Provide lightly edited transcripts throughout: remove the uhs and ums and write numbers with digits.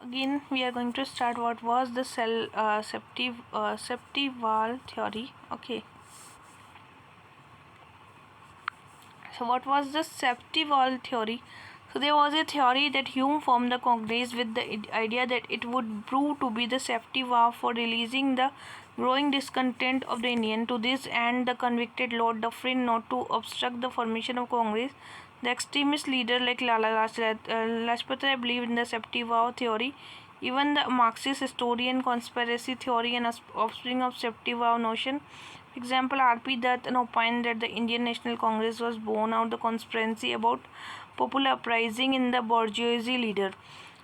again we are going to start what was the Septival theory. Okay, so what was the Septival theory? So there was a theory that Hume formed the Congress with the idea that it would prove to be the safety valve for releasing the growing discontent of the Indian. To this end, the convicted Lord Dufferin not to obstruct the formation of Congress. The extremist leader like Lala Lajpat Rai believed in the safety valve theory. Even the Marxist historian conspiracy theory and offspring of safety valve notion. For example, R.P. Dutt opined that the Indian National Congress was born out of the conspiracy about popular uprising in the bourgeoisie leader.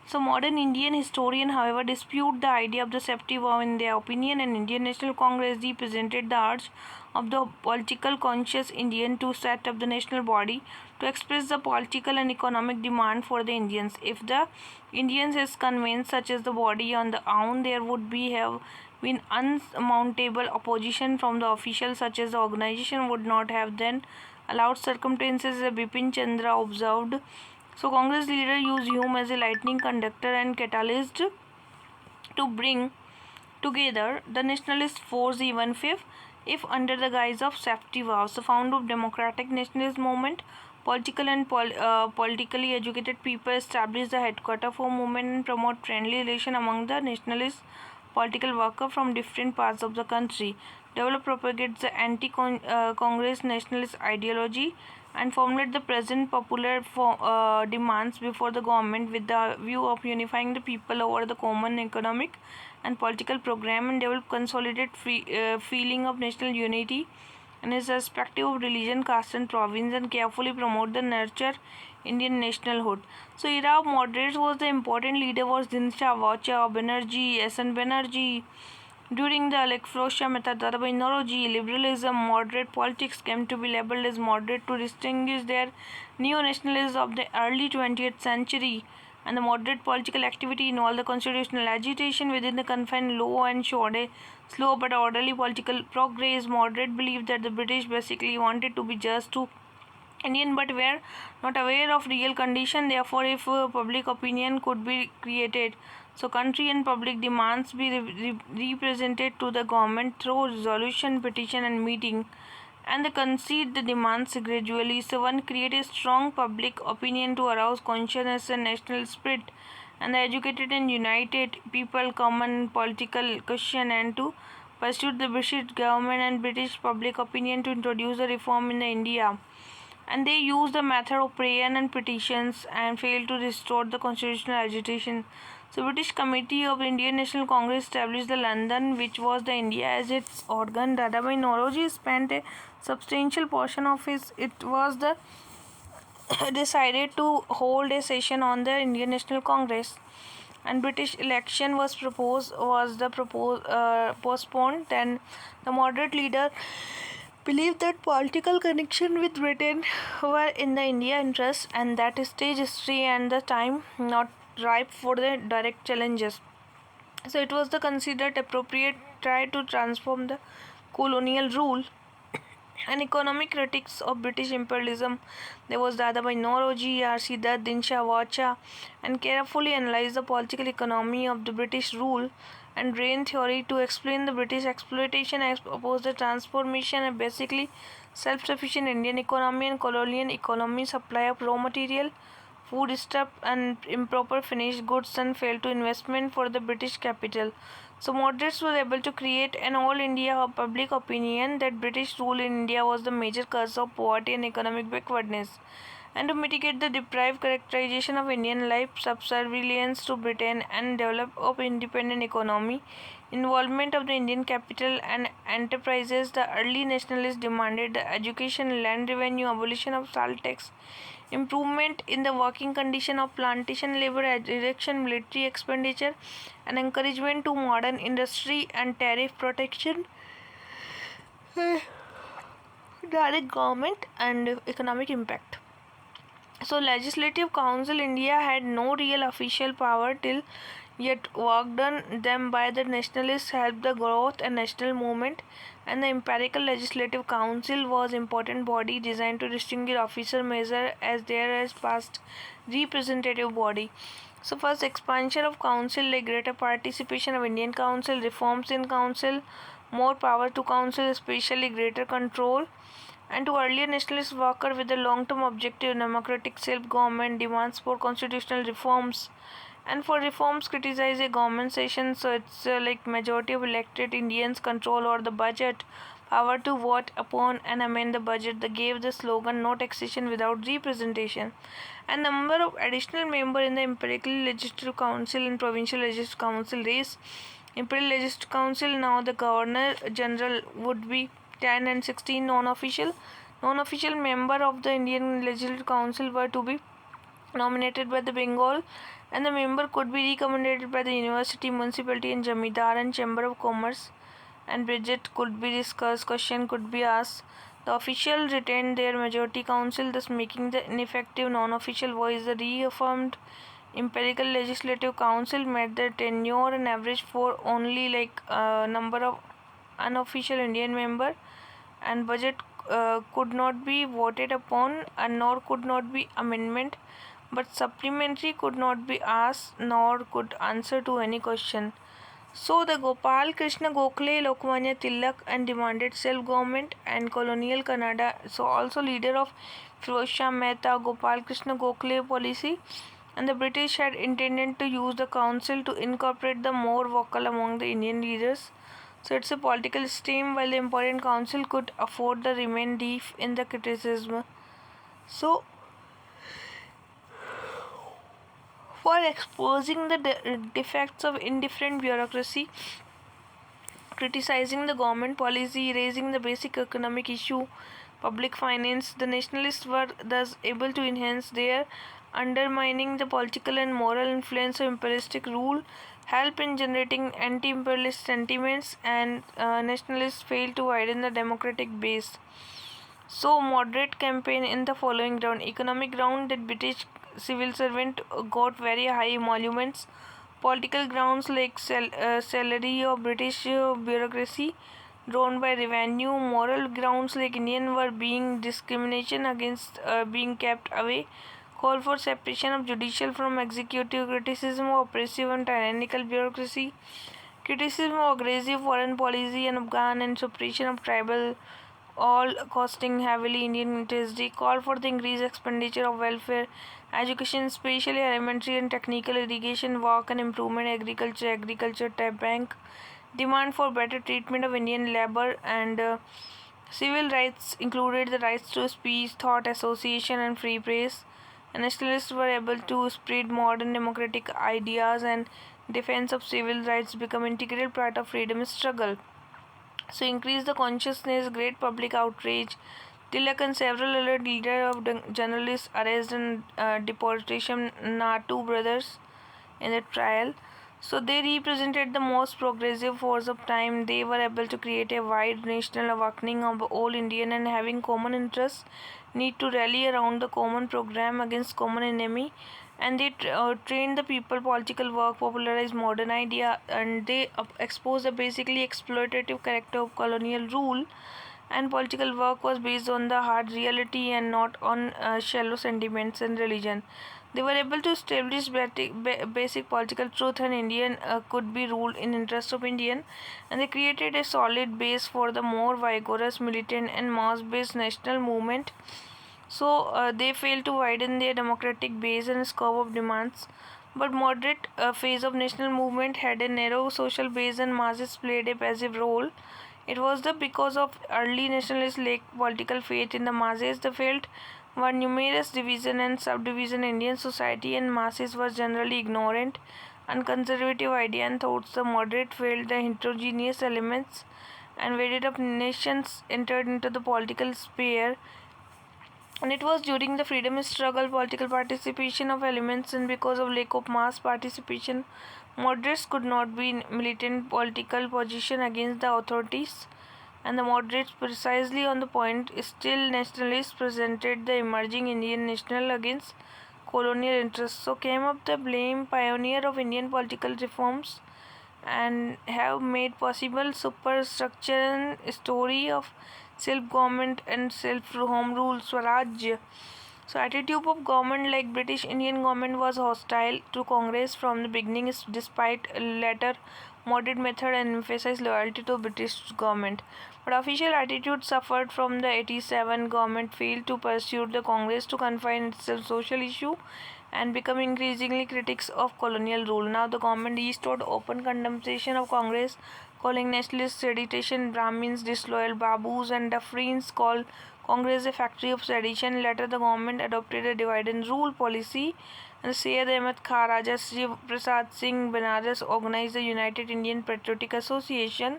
So modern Indian historians, however, dispute the idea of the safety valve. In their opinion, an Indian National Congress represented the urge of the political conscious Indian to set up the national body to express the political and economic demand for the Indians. If the Indians is convinced such as the body on the own, there would have been unsurmountable opposition from the officials, such as the organization would not have then allowed circumstances as Bipin Chandra observed. So Congress leader used Hume as a lightning conductor and catalyst to bring together the nationalist force, even if under the guise of safety valves. The founder of democratic nationalist movement, political and politically educated people established the headquarters for movement and promote friendly relation among the nationalist political workers from different parts of the country, develop propagates the anti-Congress nationalist ideology, and formulate the present popular demands before the government with the view of unifying the people over the common economic and political program, and develop consolidated feeling of national unity and his perspective of religion, caste and province, and carefully promote the nurture Indian nationalhood. So era of moderates was the important leader was Dinsha Vacha, Banerjee, S.N. Banerjee. During the Alexandria method, Dadabhai Naoroji, liberalism, moderate politics came to be labeled as moderate to distinguish their neo-nationalism of the early 20th century, and the moderate political activity involved the constitutional agitation within the confined law and showed a slow but orderly political progress. Moderate believed that the British basically wanted to be just to Indian but were not aware of real condition. Therefore, if public opinion could be created, so country and public demands be represented to the government through resolution, petition and meeting, and they concede the demands gradually. So one create a strong public opinion to arouse consciousness and national spirit, and the educated and united people common political question and to pursue the British government and British public opinion to introduce a reform in the India, and they used the method of prayer and petitions and failed to restore the constitutional agitation. So British Committee of Indian National Congress established the London, which was the India as its organ. Dadabhai Naoroji spent a substantial portion of his it was the decided to hold a session on the Indian National Congress, and British election was postponed. Then the moderate leader believed that political connection with Britain were in the India interest, and that stage history and the time not ripe for the direct challenges. So it was the considered appropriate try to transform the colonial rule and economic critics of British imperialism. There was Dadabhai Naoroji, R.C. Dutt, Dinsha Vacha, and carefully analyzed the political economy of the British rule and reign theory to explain the British exploitation as opposed the transformation and basically self-sufficient Indian economy and colonial economy supply of raw material, food stuff and improper finished goods and failed to investment for the British capital. So moderates were able to create an all India public opinion that British rule in India was the major cause of poverty and economic backwardness, and to mitigate the deprived characterization of Indian life, subservience to Britain, and develop of independent economy, involvement of the Indian capital and enterprises. The early nationalists demanded the education, land revenue, abolition of salt tax, improvement in the working condition of plantation labor, reduction military expenditure, and encouragement to modern industry and tariff protection, direct government and economic impact. So Legislative Council India had no real official power till yet work done them by the nationalists helped the growth and national movement, and the Empirical Legislative Council was important body designed to distinguish officer measure as there as past representative body. So first, expansion of council, like greater participation of Indian council, reforms in council, more power to council, especially greater control. And to earlier nationalist worker with the long-term objective democratic self-government, demands for constitutional reforms, and for reforms criticize a government session, so it's like majority of elected Indians control over the budget, power to vote upon and amend the budget. They gave the slogan no taxation without representation. And number of additional member in the imperial legislative council and provincial legislative council race. Imperial legislative council, now the governor general would be 10 and 16 non-official member of the Indian legislative council were to be nominated by the Bengal, and the member could be recommended by the university, municipality, and Jamidar and Chamber of Commerce. And budget could be discussed, question could be asked. The official retained their majority council, thus making the ineffective non-official voice. The reaffirmed empirical legislative council met their tenure and average for only number of unofficial Indian member, and budget could not be voted upon and nor could not be amendment, but supplementary could not be asked nor could answer to any question. So the Gopal Krishna Gokhale, Lokmanya Tilak and demanded self-government and colonial Canada. So also leader of Firoz Shah Mehta, Gopal Krishna Gokhale policy, and the British had intended to use the council to incorporate the more vocal among the Indian leaders. So it's a political stream, while the important council could afford to remain deep in the criticism. So for exposing the defects of indifferent bureaucracy, criticizing the government policy, raising the basic economic issue, public finance, the nationalists were thus able to enhance their undermining the political and moral influence of imperialistic rule, help in generating anti-imperialist sentiments, and nationalists failed to widen the democratic base. So moderate campaign in the following ground. Economic ground, that British civil servant got very high emoluments. Political grounds, like salary of British bureaucracy drawn by revenue. Moral grounds, like Indian were being discrimination against being kept away. Call for separation of judicial from executive. Criticism of oppressive and tyrannical bureaucracy. Criticism of aggressive foreign policy and Afghan and suppression of tribal, all costing heavily Indian interest. They call for the increased expenditure of welfare, education, especially elementary and technical irrigation work, and improvement agriculture tap bank. Demand for better treatment of Indian labor, and civil rights included the rights to speech, thought, association, and free press. And nationalists were able to spread modern democratic ideas, and defense of civil rights become integral part of freedom struggle. So increase the consciousness, great public outrage. Tilak and several other leaders of the journalists arrested and deportation. Natu brothers in the trial. So they represented the most progressive force of time. They were able to create a wide national awakening of all Indian and having common interests, need to rally around the common program against common enemy. And they trained the people political work, popularized modern idea, and they exposed the basically exploitative character of colonial rule. And political work was based on the hard reality and not on shallow sentiments and religion. They were able to establish basic political truth, and Indian could be ruled in interest of Indian, and they created a solid base for the more vigorous militant and mass-based national movement. So they failed to widen their democratic base and scope of demands. But moderate phase of national movement had a narrow social base and masses played a passive role. It was the because of early nationalists lacked political faith in the masses. The felt were numerous division and subdivision in Indian society, and masses were generally ignorant and conservative idea and thoughts. The moderate failed the heterogeneous elements, and weighted up nations entered into the political sphere. And it was during the freedom struggle, political participation of elements, and because of lack of mass participation, moderates could not be in militant political position against the authorities. And the moderates, precisely on the point, still nationalists presented the emerging Indian national against colonial interests. So came up the blame pioneer of Indian political reforms and have made possible superstructure and story of self-government and self-home rule Swaraj. So attitude of government like British Indian government was hostile to Congress from the beginning despite later moderate method and emphasized loyalty to British government. But official attitude suffered from the 87 government failed to pursue the Congress to confine itself social issue and become increasingly critics of colonial rule. Now the government restored open condemnation of Congress, calling nationalist sedition Brahmins, disloyal Babus and Dufferins called Congress a factory of sedition. Later the government adopted a divide and rule policy, and Syed Ahmad Khan, Raja Sri Prasad Singh Banaras organized the United Indian Patriotic Association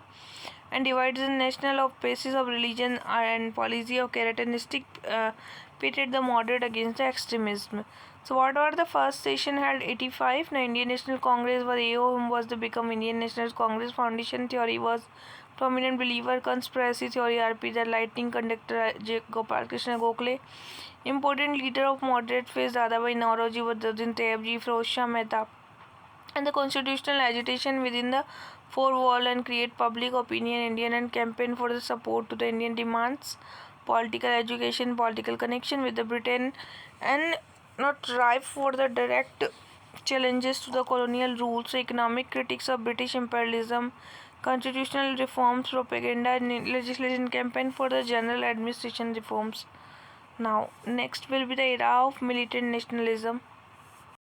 and divides the national of basis of religion and policy of characteristic pitted the moderate against the extremism. So what were the first session held 85? The Indian National Congress was AO whom was the become Indian National Congress foundation theory was prominent believer conspiracy theory RP the lightning conductor J. Gopal Krishna Gokhale important leader of moderate phase Dadabhai Naoroji Badruddin Tayyab Firoz Shah Mehta and the constitutional agitation within the four wall and create public opinion Indian and campaign for the support to the Indian demands, political education, political connection with the Britain and not ripe for the direct challenges to the colonial rules, economic critics of British imperialism, constitutional reforms, propaganda and legislation campaign for the general administration reforms. Now, next will be the era of militant nationalism.